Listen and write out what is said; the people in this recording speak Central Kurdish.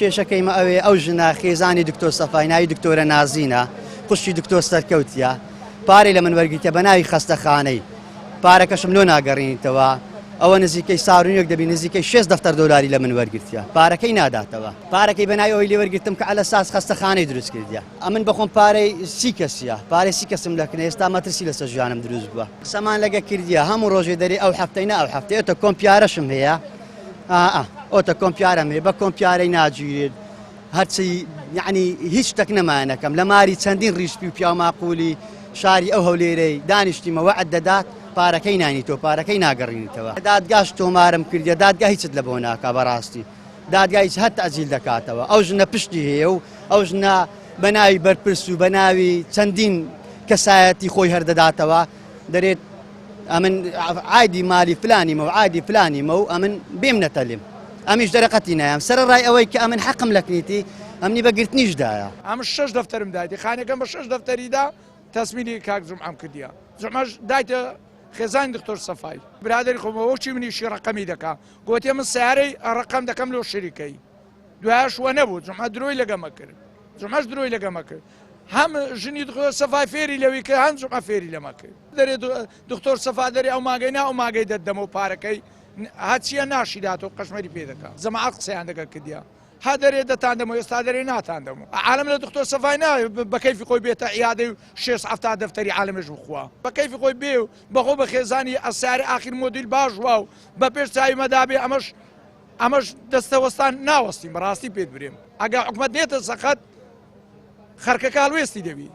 کێشەکەیمە ئەوێ ئەو ژنە خێزانی دکتۆر سەفای ناوی دکتۆرە نازینە خوشی دکتۆر سەرکەوتیە پارەی لە من وەرگیتە بە ناوی خەستەخانەی پارەکەشم لۆ ناگەڕێنیتەوە ئەوە نزیکەی ساڕونیەک دەبی نزیکەی 6 دەفتەر دۆلاری لە من وەرگرتیە پارەکەی ناداتەوە پارەکەی بە ناوی ئەوەی لێ وەرگرتم کە ئەلە ساس خەستەخانەی دروست کردیە ئەمن بەخۆم پارەی سی کەسیە پارەی سی کەسم لەکنێ ئێستا مەترسی لەسەر ژیانم دروست بووە سەمان لەگە کردیە هەموو ڕۆژێ دەری ئەو هەفتەی ئەو هەفتەیەتە کۆمپیارەشم هەیە ئۆتە کۆمپیارەم هەیە بە کۆمپیارەی ناگیرێت هەرچی یعنی هیچ شتێک نەمانەکەم لە ماری چەندین ڕیشپی و پیا ماقولی شاری ئەو هەولێرەی دانیشتیمە وەعد دەدات پارەکەی نانیتەوە پارەکەی ناگەڕێنیتەوە دادگاش تۆمارم کردیە دادگا هیچت لە بۆ ناکا بەڕاستی دادگا هیچ هەر تەعجیل دەکاتەوە ئەو ژنە پشتی هەیە و ئەو ژنە بە ناوی بەرپرس و بە ناوی چەندین کەسایەتی خۆی هەردەداتەوە دەرێت ئەمن عایدی مالی فلانیمە و عایدی فلانیمە و ئەمن بێم نەتەلیم ئەمیش دەرەقەتی نایم سەرڕای ئەوەی کە ئەمن حەقم لەکنیتی ئەمنی بەگرتنیشدایە ئەم 6 دەفتەرم دایتی خانەکەم بە 6 دەفتەریدا تەسمینی کاک زومعەم کردیە زومعەش دایتە خێزانی دکتۆر سەفای برادری خۆمەوە چی منیشی ڕقەمی دەکا گوتێ من سیارەی ڕقەم دەکەم لەو شەریکەی دوایش وە نەبوو زومعە درۆی لەگەمە کرد زومعەش درۆی لەگەمە کرد هەم ژنی دکتۆر سەفای فێری لەوی کرد هەم زومعە فێری لەمە کرد دەرێ دکتۆر سەفا دەرێ ئەو ماگەی نا ئەو ماگەی دەدەمە و پارەکەی هەچیە ناشیداتەوە قەشمەری پێ دەکا زەماعەت قسەیان دەکە کردیا ها دەرێ دەتاندەمەوە ئێستا دەرێ ناتاندەمەوە عالم لە دکتۆر سەفای ناوێ بە کەیفی خۆی بێتە عیادەی و 6 دەفتەری عالمش بخوا بە کەیفی خۆی بێ و بەخۆ بە خێزانی ئەساری ئاخیر مۆدیل باش وا و بە پێش چاوی مەدابێ ئەمەش دەستەوەستان ناوەستیم بەڕاستی پێت برێم ئەگە حکومەت نێتە سەقەت خەرکە کاڵوێستی دەبی